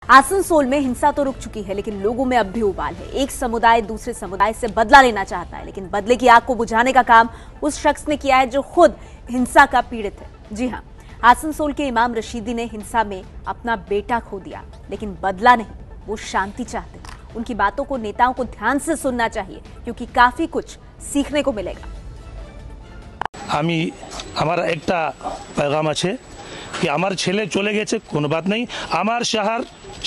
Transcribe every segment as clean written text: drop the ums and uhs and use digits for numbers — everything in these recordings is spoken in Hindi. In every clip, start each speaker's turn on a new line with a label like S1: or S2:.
S1: आसनसोल में हिंसा तो रुक चुकी है, लेकिन लोगों में अब भी उबाल है। एक समुदाय दूसरे समुदाय से बदला लेना चाहता है, लेकिन बदले की आग को बुझाने का काम उस शख्स ने किया है जो खुद हिंसा का पीड़ित है। जी हां, आसनसोल के इमाम रशीदी ने हिंसा में अपना बेटा खो दिया, लेकिन बदला नहीं, वो शांति चाहते हैं। उनकी बातों को नेताओं को ध्यान से सुनना चाहिए, क्योंकि काफी कुछ सीखने को मिलेगा।
S2: हमारा एकटा पैगाम আছে कि আমার ছেলে চলে গেছে কোনো बात नहीं, আমার শহর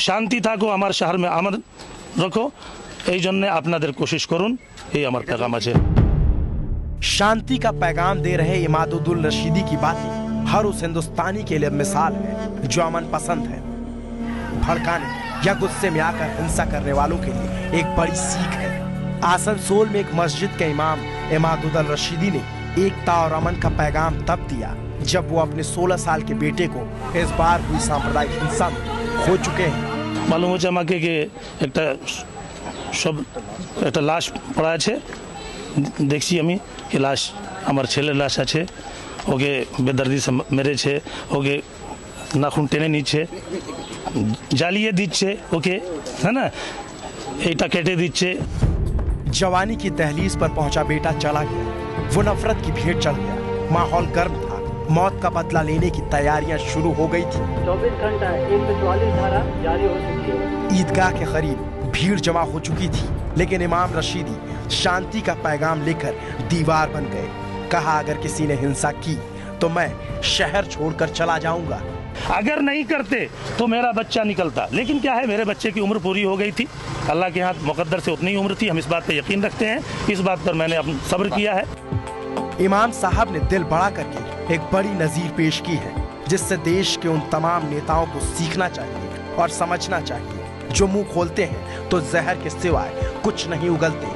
S2: শান্তি থাকো, আমার শহর में আমন रखो, এই জন্য আপনাদের कोशिश করুন, এই আমার पैगाम আছে।
S3: शांति का पैगाम दे रहे इमादुद्दीन रशीदी की बातें हर उस हिंदुस्तानी के लिए मिसाल है जो अमन पसंद है। भड़काने या गुस्से में आकर हिंसा करने वालों के लिए एक बड़ी सीख है। आसनसोल में एक मस्जिद के इमाम इमादुद्दीन रशीदी ने एकता और अमन का पैगाम तब दिया जब वो अपने 16 साल के बेटे को इस बार हुई सांप्रदायिक हिंसा में खो चुके हैं।
S2: मालूम हो আমাকে कि একটা লাশ পড়া আছে, দেখছি আমি कि লাশ আমার ছেলের লাশ আছে, ওকে বেদর্দি মেরেছে, ওকে নাখুন টেনে নিচ্ছে, জ্বালিয়ে দিচ্ছে, ওকে है ना, এটা কেটে দিচ্ছে।
S3: जवानी की दहलीज पर पहुंचा बेटा चला गया, वो नफरत की भेंट चढ़ गया। माहौल गर्म था, मौत का बदला लेने की तैयारियां शुरू हो गई थी।
S4: 24 घंटा 144 धारा जारी हो चुकी है।
S3: ईदगाह के करीब भीड़ जमा हो चुकी थी, लेकिन इमाम रशीदी शांति का पैगाम लेकर दीवार बन गए। कहा अगर किसी ने हिंसा की तो मैं शहर छोड़कर चला जाऊंगा।
S2: अगर नहीं करते तो मेरा बच्चा निकलता, लेकिन क्या है, मेरे बच्चे की उम्र पूरी हो गई थी। अल्लाह के हाथ मुकद्दर से उतनी ही उम्र थी, हम इस बात पे यकीन रखते हैं। इस बात पर मैंने अपना सब्र किया है।
S3: इमाम साहब ने दिल बड़ा करके एक बड़ी नजीर पेश की है, जिससे देश के उन तमाम नेताओं को सीखना चाहिए और समझना चाहिए जो मुंह खोलते हैं तो जहर के सिवाय कुछ नहीं उगलते।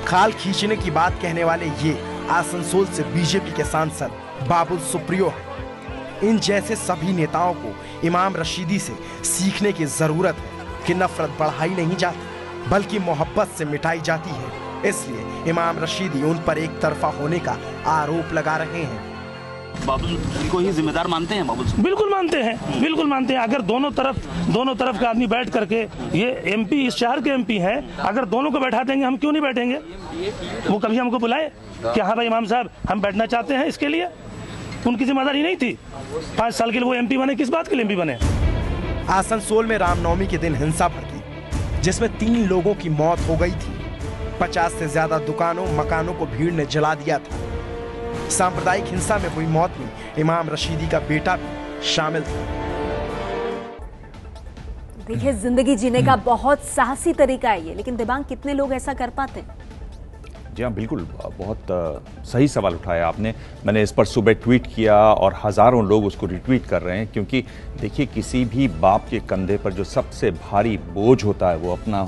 S3: खाल खींचने की बात कहने वाले ये आसनसोल से बीजेपी के सांसद बाबुल सुप्रियो है। इन जैसे सभी नेताओं को इमाम रशीदी से सीखने की जरूरत है कि नफरत बढ़ाई नहीं जाती बल्कि मोहब्बत से मिटाई जाती है। इसलिए इमाम रशीदी उन पर एक तरफा होने का आरोप लगा रहे हैं।
S5: बाबुल को ही जिम्मेदार मानते हैं? बाबुल
S2: बिल्कुल मानते हैं, बिल्कुल मानते हैं। अगर दोनों तरफ का आदमी बैठ करके, ये एमपी इस शहर के एमपी हैं, अगर दोनों को बैठा देंगे, हम क्यों नहीं बैठेंगे? वो कभी हमको बुलाए कि हाँ भाई इमाम साहब हम बैठना चाहते हैं, इसके लिए उनकी जिम्मेदारी नहीं थी? 5 साल के लिए वो एमपी बने, किस बात के लिए एमपी बने?
S3: आसनसोल में रामनवमी के दिन हिंसा भड़की, जिसमें 3 लोगों की मौत हो गई थी। 50 से ज्यादा दुकानों मकानों को भीड़ ने जला दिया था। सांप्रदायिक हिंसा में हुई मौत में इमाम रशीदी का बेटा भी शामिल था।
S1: देखिए, जिंदगी जीने का बहुत साहसी तरीका है ये, लेकिन दिबांग कितने लोग ऐसा कर पाते हैं?
S6: जी हाँ, बिल्कुल, बहुत सही सवाल उठाया आपने। मैंने इस पर सुबह ट्वीट किया और हज़ारों लोग उसको रिट्वीट कर रहे हैं, क्योंकि देखिए किसी भी बाप के कंधे पर जो सबसे भारी बोझ होता है वो अपना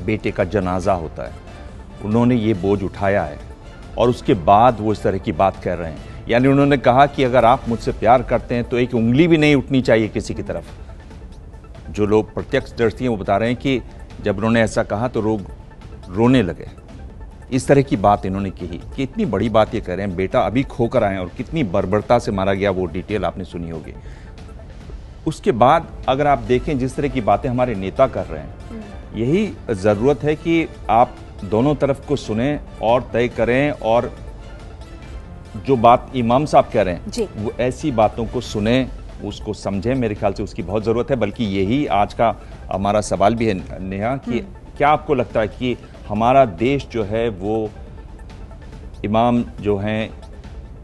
S6: बेटे का जनाजा होता है। उन्होंने ये बोझ उठाया है और उसके बाद वो इस तरह की बात कह रहे हैं। यानी उन्होंने कहा कि अगर आप मुझसे प्यार करते हैं तो एक उंगली भी नहीं उठनी चाहिए किसी की तरफ। जो लोग प्रत्यक्षदर्शी हैं वो बता रहे हैं कि जब उन्होंने ऐसा कहा तो लोग रोने लगे। इस तरह की बात इन्होंने कही कि इतनी बड़ी बात ये कह रहे हैं, बेटा अभी खोकर आए और कितनी बर्बरता से मारा गया, वो डिटेल आपने सुनी होगी। उसके बाद अगर आप देखें जिस तरह की बातें हमारे नेता कर रहे हैं, यही ज़रूरत है कि आप दोनों तरफ को सुने और तय करें, और जो बात इमाम साहब कह रहे हैं वो ऐसी बातों को सुने, उसको समझें। मेरे ख्याल से उसकी बहुत ज़रूरत है। बल्कि यही आज का हमारा सवाल भी है नेहा कि क्या आपको लगता है कि हमारा देश जो है वो इमाम जो हैं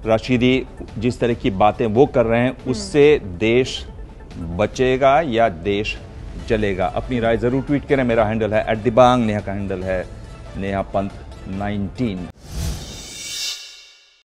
S6: रशीदी जिस तरह की बातें वो कर रहे हैं उससे देश बचेगा या देश जलेगा? अपनी राय ज़रूर ट्वीट करें। मेरा हैंडल है @दिबांग, नेहा का हैंडल है नेहा पंत 19।